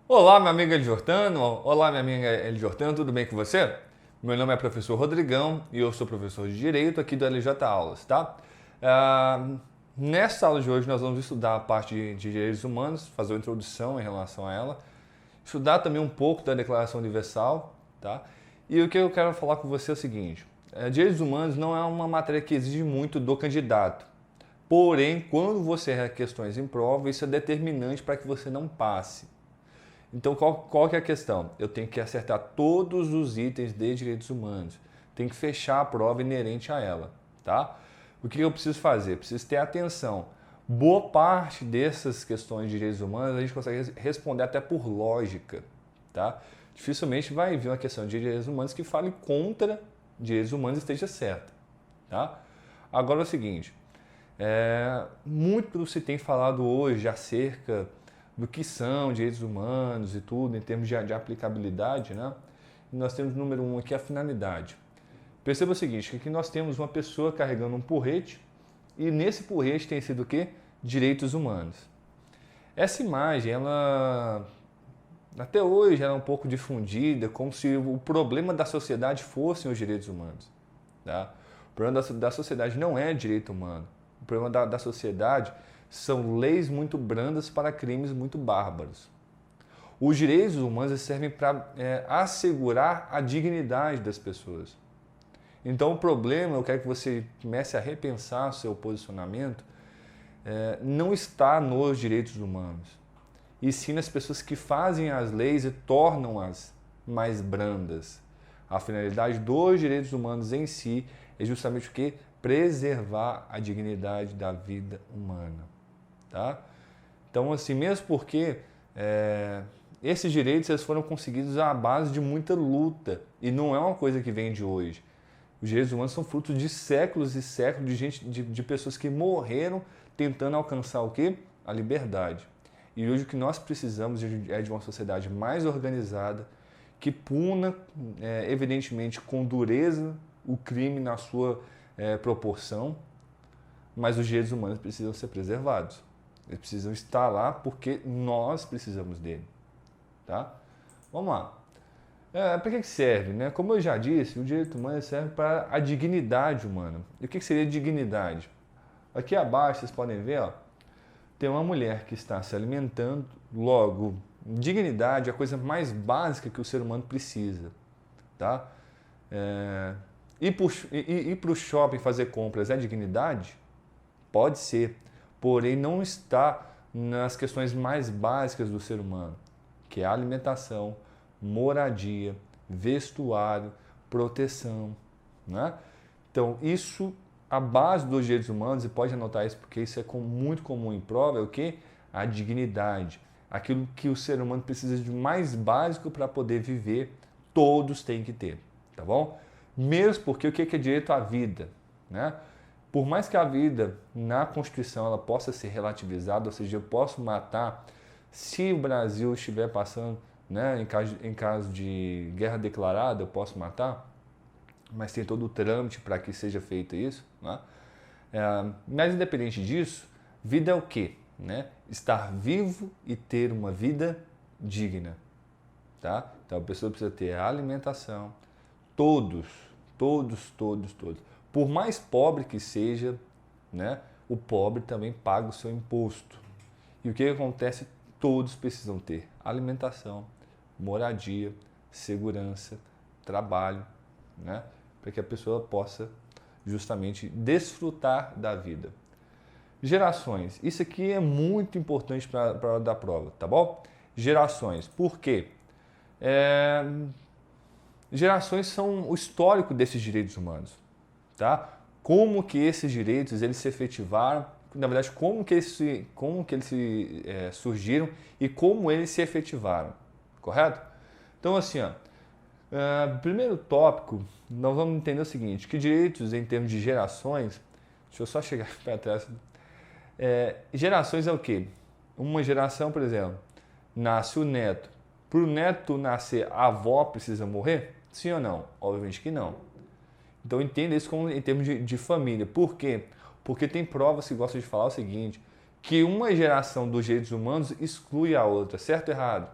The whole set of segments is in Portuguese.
Olá, meu amigo Eli Jordano. Olá, minha amiga Eli Jordano, tudo bem com você? Meu nome é professor Rodrigão e eu sou professor de Direito aqui do LJ Aulas, tá? Ah, Nesta aula de hoje nós vamos estudar a parte de direitos humanos, fazer uma introdução em relação a ela, estudar também um pouco da Declaração Universal, tá? E o que eu quero falar com você é o seguinte: direitos humanos não é uma matéria que exige muito do candidato. Porém, quando você erra questões em prova, isso é determinante para que você não passe. Então, qual que é a questão? Eu tenho que acertar todos os itens de direitos humanos. Tenho que fechar a prova inerente a ela, tá? O que eu preciso fazer? Preciso ter atenção. Boa parte dessas questões de direitos humanos a gente consegue responder até por lógica, tá? Dificilmente vai vir uma questão de direitos humanos que fale contra direitos humanos e esteja certa, tá? Agora é o seguinte, muito se tem falado hoje acerca do que são direitos humanos e tudo, em termos de aplicabilidade, né? E nós temos número um aqui, a finalidade. Perceba o seguinte, que aqui nós temos uma pessoa carregando um porrete e nesse porrete tem sido o quê? Direitos humanos. Essa imagem, ela até hoje ela é um pouco difundida, como se o problema da sociedade fossem os direitos humanos. Tá? O problema da sociedade não é direito humano. O problema da sociedade são leis muito brandas para crimes muito bárbaros. Os direitos humanos servem para assegurar a dignidade das pessoas. Então o problema, eu quero que você comece a repensar o seu posicionamento, não está nos direitos humanos, e sim nas pessoas que fazem as leis e tornam-as mais brandas. A finalidade dos direitos humanos em si é justamente o que? Preservar a dignidade da vida humana. Tá? Então, assim, mesmo porque esses direitos eles foram conseguidos à base de muita luta e não é uma coisa que vem de hoje. Os direitos humanos são frutos de séculos e séculos de gente, de pessoas que morreram tentando alcançar o quê? A liberdade. E hoje o que nós precisamos é de uma sociedade mais organizada, que puna, evidentemente, com dureza o crime na sua proporção, mas os direitos humanos precisam ser preservados. Eles precisam estar lá porque nós precisamos dele. Tá? Vamos lá. Para que serve? Né? Como eu já disse, o direito humano serve para a dignidade humana. E o que seria dignidade? Aqui abaixo vocês podem ver, ó, tem uma mulher que está se alimentando, logo, dignidade é a coisa mais básica que o ser humano precisa. Tá? Ir para o shopping fazer compras é dignidade? Pode ser, porém não está nas questões mais básicas do ser humano, que é a alimentação, moradia, vestuário, proteção. Né? Então, isso, a base dos direitos humanos, e pode anotar isso porque isso é muito comum em prova, é o que? A dignidade. Aquilo que o ser humano precisa de mais básico para poder viver, todos têm que ter. Tá bom? Mesmo porque o que é direito à vida? Né? Por mais que a vida na Constituição ela possa ser relativizada, ou seja, eu posso matar se o Brasil estiver passando, né, em caso de guerra declarada, eu posso matar, mas tem todo o trâmite para que seja feito isso. Né? Mas independente disso, vida é o quê? Né? Estar vivo e ter uma vida digna. Tá? Então a pessoa precisa ter alimentação, todos, todos. Por mais pobre que seja, né, o pobre também paga o seu imposto. E o que acontece? Todos precisam ter alimentação, moradia, segurança, trabalho, né, para que a pessoa possa justamente desfrutar da vida. Gerações. Isso aqui é muito importante para a hora da prova, tá bom? Gerações. Por quê? É, Gerações são o histórico desses direitos humanos, tá? Como que esses direitos eles se efetivaram, na verdade como que eles surgiram e como eles se efetivaram, correto? Então assim, ó, primeiro tópico, nós vamos entender o seguinte, que direitos em termos de gerações, deixa eu só chegar para trás, gerações é o quê? Uma geração, por exemplo, nasce o neto. Para o neto nascer, a avó precisa morrer? Sim ou não? Obviamente que não. Então entenda isso como em termos de família. Por quê? Porque tem provas que gostam de falar o seguinte, que uma geração dos direitos humanos exclui a outra, certo ou errado?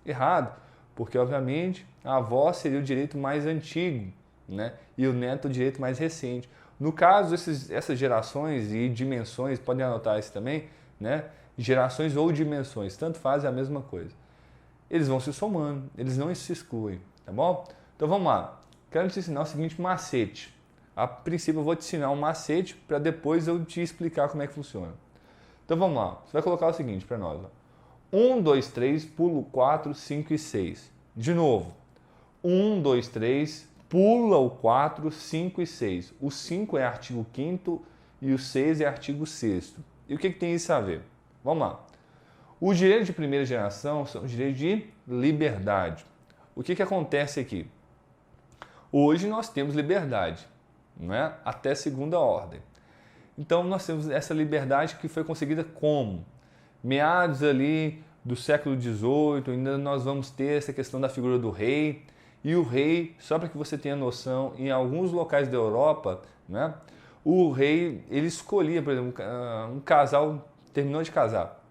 Errado, porque obviamente a avó seria o direito mais antigo, né? E o neto o direito mais recente. No caso, essas gerações e dimensões, podem anotar isso também, né? Gerações ou dimensões, tanto faz a mesma coisa. Eles vão se somando, eles não se excluem, tá bom? Então vamos lá. Quero te ensinar o seguinte macete. A princípio eu vou te ensinar um macete para depois eu te explicar como é que funciona. Então vamos lá. Você vai colocar o seguinte para nós. Ó. 1, 2, 3, pulo 4, 5 e 6. De novo. 1, 2, 3, pula o 4, 5 e 6. O 5 é artigo 5º e o 6 é artigo 6º. E o que tem isso a ver? Vamos lá. Os direitos de primeira geração são os direitos de liberdade. O que acontece aqui? Hoje nós temos liberdade, não é? Até segunda ordem. Então nós temos essa liberdade que foi conseguida como? Meados ali do século XVIII, ainda nós vamos ter essa questão da figura do rei. E o rei, só para que você tenha noção, em alguns locais da Europa, né, o rei ele escolhia, por exemplo, um casal terminou de casar.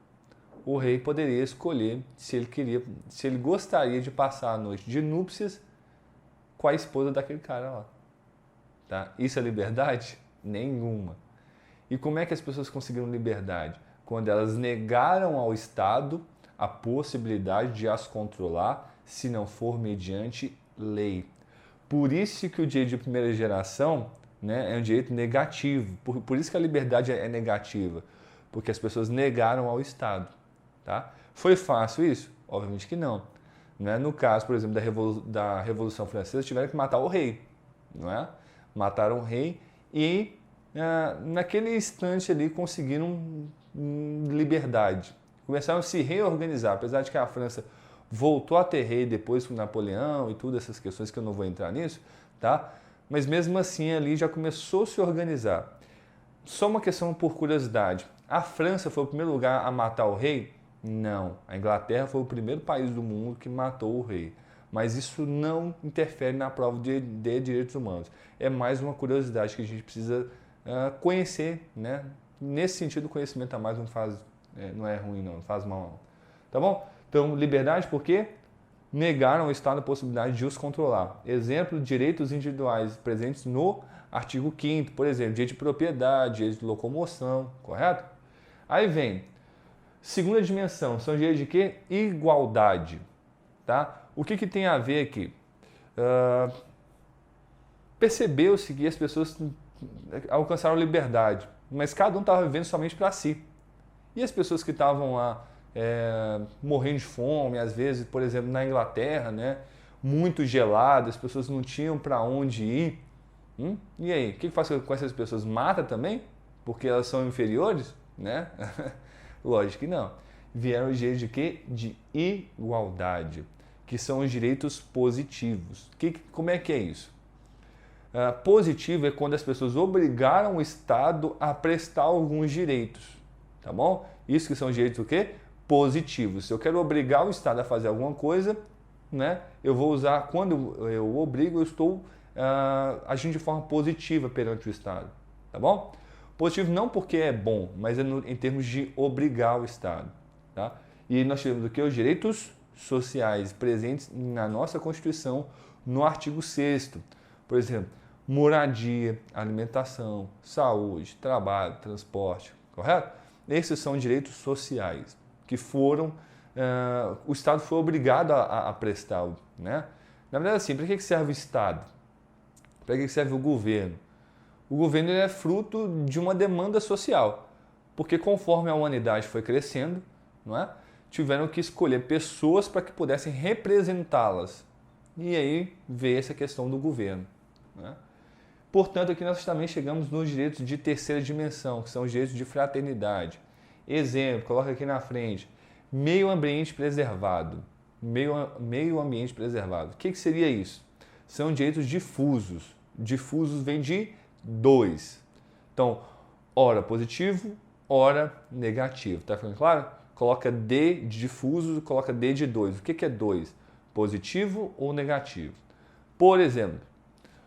O rei poderia escolher se ele queria, se ele gostaria de passar a noite de núpcias com a esposa daquele cara lá. Tá? Isso é liberdade? Nenhuma. E como é que as pessoas conseguiram liberdade? Quando elas negaram ao Estado a possibilidade de as controlar, se não for mediante lei. Por isso que o direito de primeira geração, né, é um direito negativo. Por isso que a liberdade é negativa. Porque as pessoas negaram ao Estado. Tá? Foi fácil isso? Obviamente que não. Né? No caso, por exemplo, da Revolução Francesa, tiveram que matar o rei. Não é? Mataram o rei e naquele instante ali conseguiram liberdade. Começaram a se reorganizar, apesar de que a França voltou a ter rei depois com Napoleão e tudo, essas questões que eu não vou entrar nisso, tá? Mas mesmo assim ali já começou a se organizar. Só uma questão por curiosidade. A França foi o primeiro lugar a matar o rei? Não. A Inglaterra foi o primeiro país do mundo que matou o rei. Mas isso não interfere na prova de direitos humanos. É mais uma curiosidade que a gente precisa conhecer, né? Nesse sentido, o conhecimento a mais não é ruim, não faz mal. Não. Tá bom? Então, liberdade por quê? Negaram ao Estado a possibilidade de os controlar. Exemplo, direitos individuais presentes no artigo 5º, por exemplo, direito de propriedade, direito de locomoção, correto? Aí vem, segunda dimensão, são direitos de quê? Igualdade. Tá? O que tem a ver aqui? Percebeu-se que as pessoas alcançaram liberdade, mas cada um estava vivendo somente para si. E as pessoas que estavam lá morrendo de fome, às vezes, por exemplo, na Inglaterra, né, muito gelado, as pessoas não tinham para onde ir. E aí, o que faz com essas pessoas? Mata também? Porque elas são inferiores? Né? Lógico que não. Vieram os direitos de quê? De igualdade, que são os direitos positivos. Como é que é isso? Positivo é quando as pessoas obrigaram o Estado a prestar alguns direitos, tá bom? Isso que são direitos o quê? Positivos. Se eu quero obrigar o Estado a fazer alguma coisa, né, eu vou usar, quando eu obrigo, eu estou agindo de forma positiva perante o Estado, tá bom? Positivo não porque é bom, mas em termos de obrigar o Estado, tá? E nós tivemos o que? Os direitos sociais presentes na nossa Constituição, no artigo 6º. Por exemplo, moradia, alimentação, saúde, trabalho, transporte, correto? Esses são direitos sociais que foram, o Estado foi obrigado a prestar, né? Na verdade, assim, para que serve o Estado? Para que serve o governo? O governo é fruto de uma demanda social, porque conforme a humanidade foi crescendo, não é? Tiveram que escolher pessoas para que pudessem representá-las. E aí veio essa questão do governo. Né? Portanto, aqui nós também chegamos nos direitos de terceira dimensão, que são os direitos de fraternidade. Exemplo, coloca aqui na frente, meio ambiente preservado. Meio ambiente preservado. O que seria isso? São direitos difusos. Difusos vem de dois. Então, ora positivo, ora negativo. Tá ficando claro? Coloca D de difuso, coloca D de dois. O que é dois? Positivo ou negativo? Por exemplo,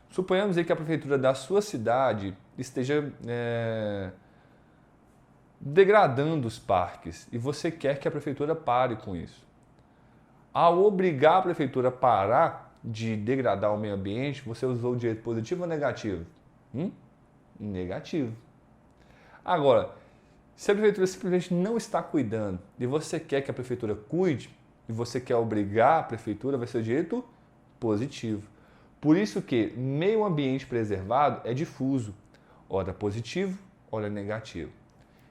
suponhamos aí que a prefeitura da sua cidade esteja degradando os parques e você quer que a prefeitura pare com isso. Ao obrigar a prefeitura a parar de degradar o meio ambiente, você usou o direito positivo ou negativo? Negativo. Agora, se a prefeitura simplesmente não está cuidando e você quer que a prefeitura cuide, e você quer obrigar a prefeitura, vai ser o direito positivo. Por isso que meio ambiente preservado é difuso, ora positivo, ora negativo.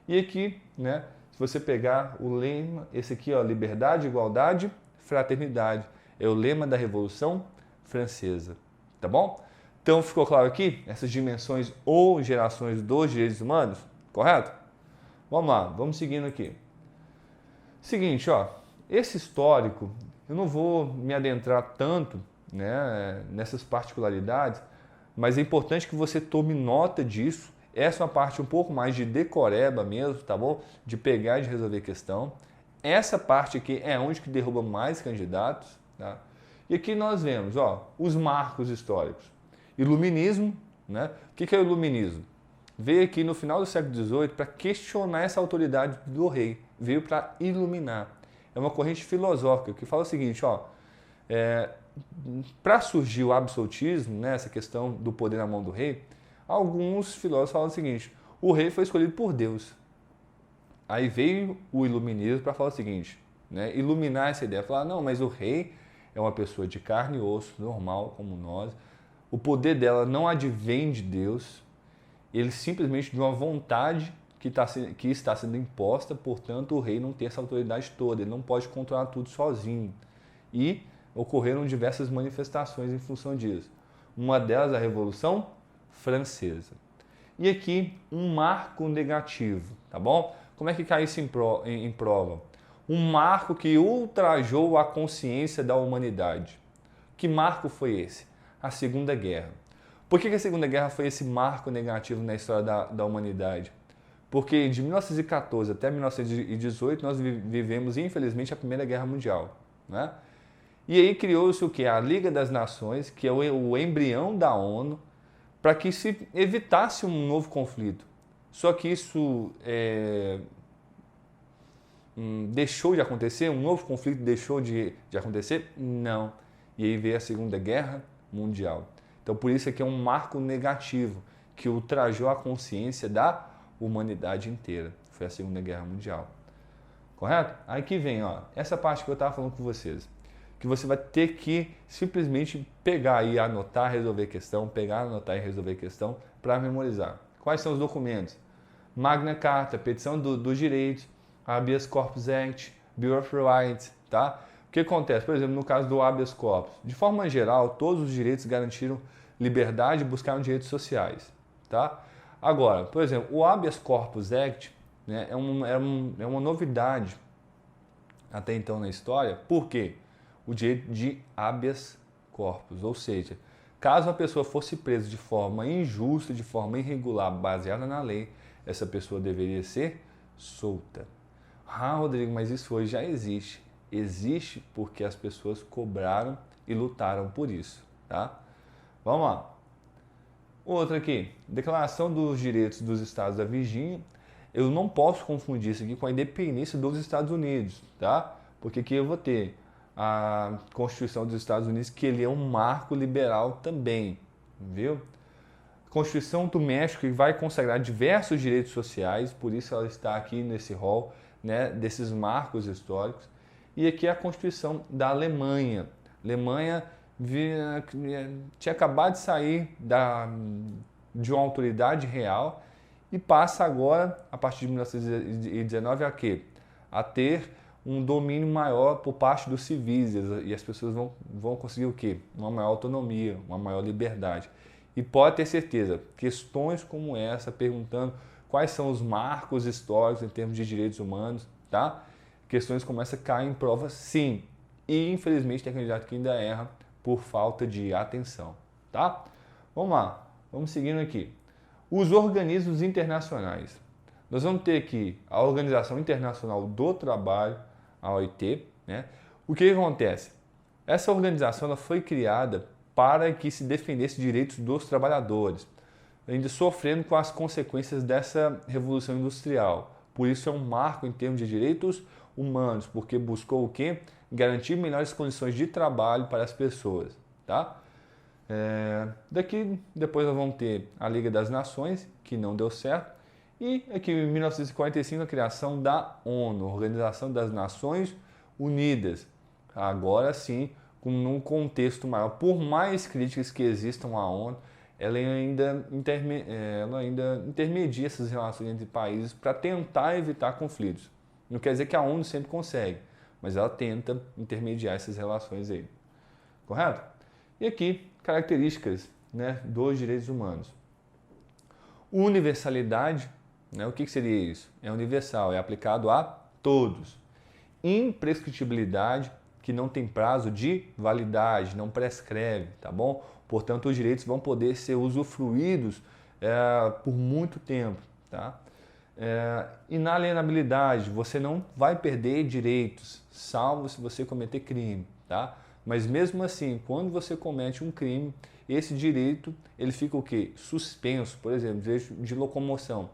E aqui, né, se você pegar o lema, esse aqui, ó, liberdade, igualdade, fraternidade, é o lema da Revolução Francesa, tá bom? Então ficou claro aqui essas dimensões ou gerações dos direitos humanos, correto? Vamos lá, vamos seguindo aqui. Seguinte, ó, esse histórico, eu não vou me adentrar tanto, né, nessas particularidades, mas é importante que você tome nota disso. Essa é uma parte um pouco mais de decoreba mesmo, tá bom? De pegar e de resolver a questão. Essa parte aqui é onde que derruba mais candidatos, tá? E aqui nós vemos, ó, os marcos históricos. Iluminismo, né? O que é o iluminismo? Veio aqui no final do século XVIII para questionar essa autoridade do rei. Veio para iluminar. É uma corrente filosófica que fala o seguinte, ó, para surgir o absolutismo, né, essa questão do poder na mão do rei, alguns filósofos falam o seguinte, o rei foi escolhido por Deus. Aí veio o iluminismo para falar o seguinte, né, iluminar essa ideia, falar, não, mas o rei é uma pessoa de carne e osso, normal como nós, o poder dela não advém de Deus, ele simplesmente de uma vontade que está sendo imposta, portanto o rei não tem essa autoridade toda, ele não pode controlar tudo sozinho. E ocorreram diversas manifestações em função disso. Uma delas a Revolução Francesa. E aqui um marco negativo, tá bom? Como é que cai isso em prova? Um marco que ultrajou a consciência da humanidade. Que marco foi esse? A Segunda Guerra. Por que a Segunda Guerra foi esse marco negativo na história da humanidade? Porque de 1914 até 1918 nós vivemos, infelizmente, a Primeira Guerra Mundial, né? E aí criou-se o que? A Liga das Nações, que é o embrião da ONU, para que se evitasse um novo conflito. Só que isso deixou de acontecer? Um novo conflito deixou de acontecer? Não. E aí veio a Segunda Guerra Mundial. Então por isso aqui é um marco negativo, que ultrajou a consciência da humanidade inteira. Foi a Segunda Guerra Mundial. Correto? Aí que vem, ó, essa parte que eu estava falando com vocês. Que você vai ter que simplesmente pegar e anotar, resolver questão, pegar, anotar e resolver questão para memorizar. Quais são os documentos? Magna Carta, Petição dos Direitos, Habeas Corpus Act, Bill of Rights, tá? O que acontece? Por exemplo, no caso do habeas corpus, de forma geral, todos os direitos garantiram liberdade e buscaram direitos sociais, tá? Agora, por exemplo, o Habeas Corpus Act, né, é uma novidade até então na história. Por quê? O direito de habeas corpus, ou seja, caso uma pessoa fosse presa de forma injusta, de forma irregular, baseada na lei, essa pessoa deveria ser solta. Ah, Rodrigo, mas isso hoje já existe. Existe porque as pessoas cobraram e lutaram por isso, tá? Vamos lá. Outra aqui, Declaração dos Direitos dos Estados da Virgínia. Eu não posso confundir isso aqui com a independência dos Estados Unidos, tá? Porque aqui eu vou ter a Constituição dos Estados Unidos, que ele é um marco liberal também, viu? Constituição do México, que vai consagrar diversos direitos sociais, por isso ela está aqui nesse rol, né, desses marcos históricos. E aqui a Constituição da Alemanha. Alemanha tinha acabado de sair de uma autoridade real e passa agora, a partir de 1919, a quê? A ter um domínio maior por parte dos civis e as pessoas vão conseguir o quê? Uma maior autonomia, uma maior liberdade. E pode ter certeza, questões como essa, perguntando quais são os marcos históricos em termos de direitos humanos, tá? Questões como essa caem em prova, sim. E infelizmente tem candidato que ainda erra por falta de atenção, tá? Vamos lá, vamos seguindo aqui. Os organismos internacionais. Nós vamos ter aqui a Organização Internacional do Trabalho, a OIT, né? O que acontece? Essa organização ela foi criada para que se defendesse direitos dos trabalhadores, ainda sofrendo com as consequências dessa revolução industrial. Por isso é um marco em termos de direitos humanos, porque buscou o quê? garantir melhores condições de trabalho para as pessoas, tá? Daqui, depois nós vamos ter a Liga das Nações, que não deu certo, e aqui em 1945 a criação da ONU, Organização das Nações Unidas. Agora sim, num contexto maior, por mais críticas que existam à ONU, ela ainda intermedia essas relações entre países para tentar evitar conflitos. Não quer dizer que a ONU sempre consegue, mas ela tenta intermediar essas relações aí. Correto? E aqui, características, né, dos direitos humanos. Universalidade, né, o que seria isso? É universal, é aplicado a todos. Imprescritibilidade, que não tem prazo de validade, não prescreve, tá bom? Portanto, os direitos vão poder ser usufruídos por muito tempo, tá? Inalienabilidade, você não vai perder direitos, salvo se você cometer crime, tá? Mas mesmo assim, quando você comete um crime, esse direito ele fica o quê? Suspenso, por exemplo, direito de locomoção.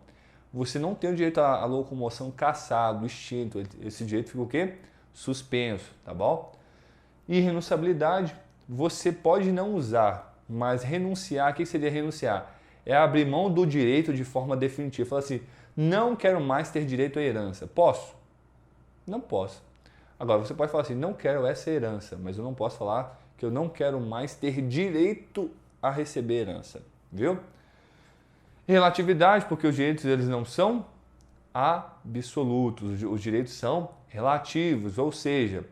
Você não tem o direito à locomoção cassado, extinto, esse direito fica o quê? Suspenso, tá bom? Irrenunciabilidade, você pode não usar, mas renunciar, o que seria renunciar? É abrir mão do direito de forma definitiva. Fala assim, não quero mais ter direito à herança. Posso? Não posso. Agora, você pode falar assim, não quero essa herança, mas eu não posso falar que eu não quero mais ter direito a receber herança, viu? Relatividade, porque os direitos eles não são absolutos, os direitos são relativos, ou seja,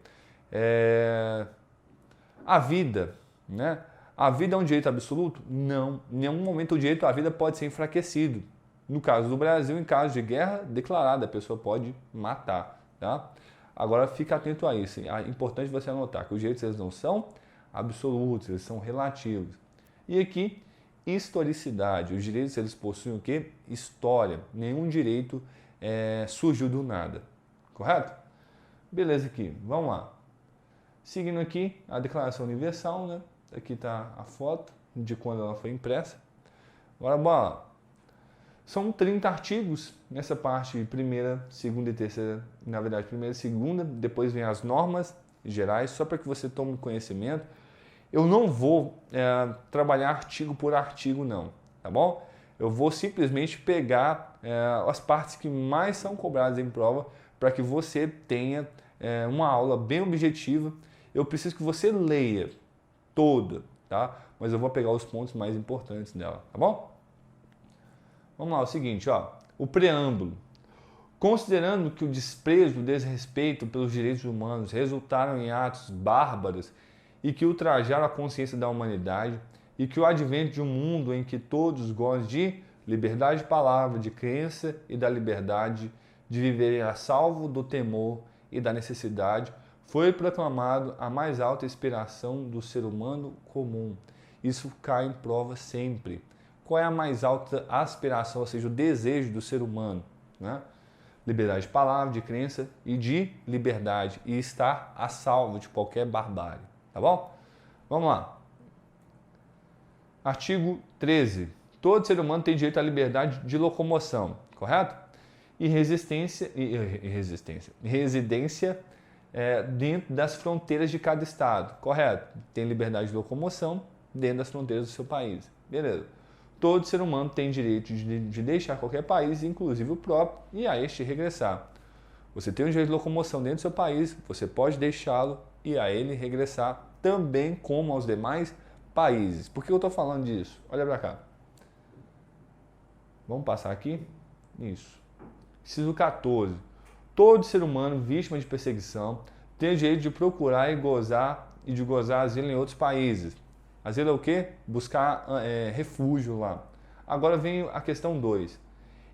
a vida, né? A vida é um direito absoluto? Não. Em nenhum momento o direito à vida pode ser enfraquecido. No caso do Brasil, em caso de guerra declarada, a pessoa pode matar, tá? Agora fica atento a isso. É importante você anotar que os direitos eles não são absolutos, eles são relativos. E aqui, historicidade. Os direitos eles possuem o quê? História. Nenhum direito surgiu do nada. Correto? Beleza aqui. Vamos lá. Seguindo aqui a Declaração Universal, né? Aqui está a foto de quando ela foi impressa. Agora, bora lá. São 30 artigos nessa parte primeira, segunda e terceira, na verdade primeira e segunda, depois vem as normas gerais, só para que você tome conhecimento. Eu não vou trabalhar artigo por artigo não, tá bom? Eu vou simplesmente pegar as partes que mais são cobradas em prova para que você tenha uma aula bem objetiva. Eu preciso que você leia toda, tá? Mas eu vou pegar os pontos mais importantes dela, tá bom? Vamos lá, é o seguinte, ó, o preâmbulo. Considerando que o desprezo e o desrespeito pelos direitos humanos resultaram em atos bárbaros e que ultrajaram a consciência da humanidade e que o advento de um mundo em que todos gozem de liberdade de palavra, de crença e da liberdade de viverem a salvo do temor e da necessidade foi proclamado a mais alta inspiração do ser humano comum. Isso cai em prova sempre. Qual é a mais alta aspiração, ou seja, o desejo do ser humano? Né? Liberdade de palavra, de crença e de liberdade. E estar a salvo de qualquer barbárie. Tá bom? Vamos lá. Artigo 13. Todo ser humano tem direito à liberdade de locomoção. Correto? E residência dentro das fronteiras de cada estado. Correto? Tem liberdade de locomoção dentro das fronteiras do seu país. Beleza. Todo ser humano tem direito de deixar qualquer país, inclusive o próprio, e a este regressar. Você tem o direito de locomoção dentro do seu país, você pode deixá-lo e a ele regressar também como aos demais países. Por que eu estou falando disso? Olha para cá. Vamos passar aqui? Isso. Inciso 14. Todo ser humano vítima de perseguição tem o direito de procurar e de gozar asilo em outros países. Asilo é o quê? Buscar refúgio lá. Agora vem a questão 2.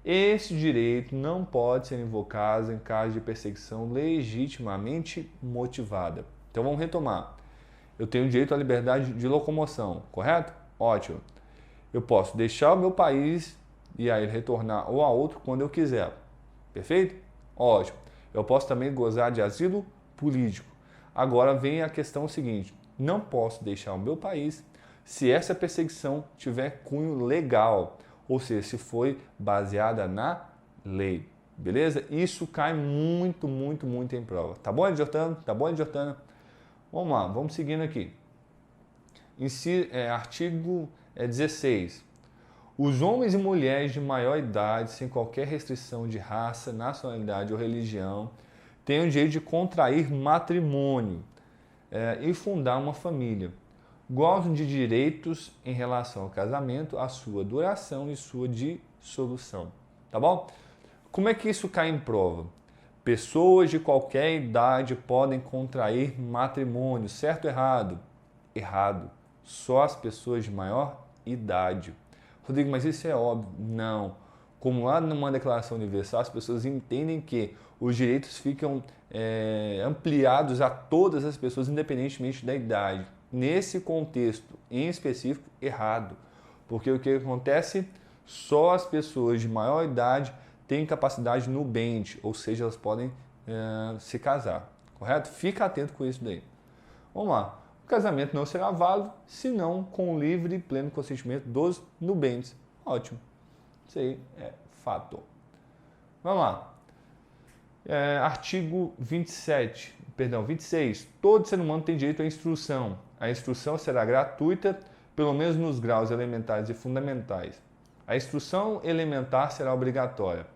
Esse direito não pode ser invocado em caso de perseguição legitimamente motivada. Então vamos retomar. Eu tenho direito à liberdade de locomoção, correto? Ótimo. Eu posso deixar o meu país e aí retornar ou a outro quando eu quiser. Perfeito? Ótimo. Eu posso também gozar de asilo político. Agora vem a questão seguinte. Não posso deixar o meu país se essa perseguição tiver cunho legal, ou seja, se foi baseada na lei. Beleza? Isso cai muito, muito, muito em prova. Tá bom, Jordana? Tá bom, Jordana? Vamos lá, vamos seguindo aqui. Artigo 16. Os homens e mulheres de maior idade, sem qualquer restrição de raça, nacionalidade ou religião, têm o direito de contrair matrimônio e fundar uma família. Gozam de direitos em relação ao casamento, a sua duração e sua dissolução. Tá bom? Como é que isso cai em prova? Pessoas de qualquer idade podem contrair matrimônio, certo ou errado? Errado. Só as pessoas de maior idade. Rodrigo, mas isso é óbvio. Não. Como lá numa Declaração Universal, as pessoas entendem que os direitos ficam ampliados a todas as pessoas, independentemente da idade. Nesse contexto em específico, errado. Porque o que acontece? Só as pessoas de maior idade têm capacidade nubente, ou seja, elas podem se casar. Correto? Fica atento com isso daí. Vamos lá. O casamento não será válido, senão com o livre e pleno consentimento dos nubentes. Ótimo. Isso aí é fato. Vamos lá. Artigo 26. Todo ser humano tem direito à instrução. A instrução será gratuita, pelo menos nos graus elementares e fundamentais. A instrução elementar será obrigatória.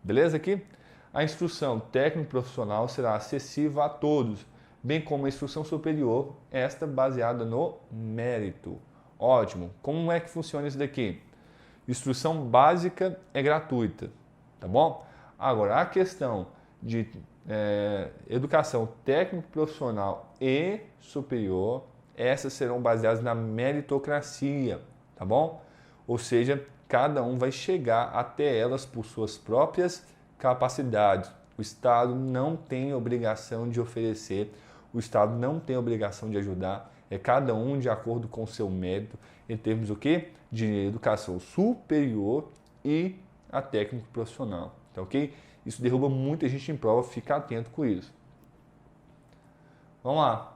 Beleza aqui? A instrução técnico-profissional será acessível a todos, bem como a instrução superior, esta baseada no mérito. Ótimo. Como é que funciona isso daqui? Instrução básica é gratuita, tá bom? Agora, a questão de educação técnico-profissional e superior, essas serão baseadas na meritocracia, tá bom? Ou seja, cada um vai chegar até elas por suas próprias capacidades. O Estado não tem obrigação de oferecer, o Estado não tem obrigação de ajudar, é cada um de acordo com o seu mérito, em termos do quê? De educação superior e a técnico profissional, tá ok? Isso derruba muita gente em prova, fica atento com isso. Vamos lá.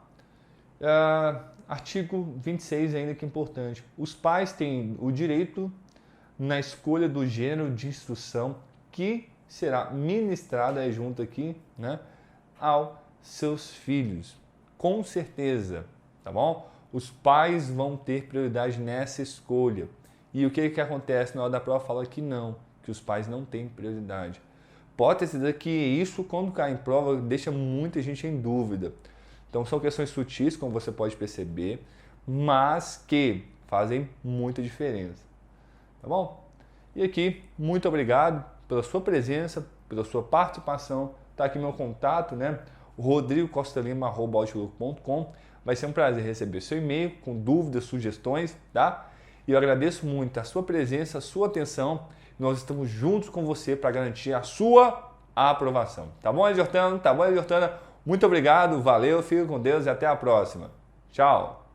Artigo 26 ainda que é importante. Os pais têm o direito na escolha do gênero de instrução que será ministrada junto aqui, né, aos seus filhos. Com certeza, tá bom? Os pais vão ter prioridade nessa escolha. E o que acontece na hora da prova? Fala que não, que os pais não têm prioridade. Pode ter certeza que isso, quando cai em prova, deixa muita gente em dúvida. Então são questões sutis, como você pode perceber, mas que fazem muita diferença. Tá bom? E aqui, muito obrigado pela sua presença, pela sua participação. Tá aqui meu contato, né? rodrigocostalima@outlook.com. Vai ser um prazer receber seu e-mail com dúvidas, sugestões, tá? E eu agradeço muito a sua presença, a sua atenção. Nós estamos juntos com você para garantir a sua aprovação. Tá bom, Jordana? Tá bom, Jordana? Muito obrigado, valeu, fica com Deus e até a próxima. Tchau!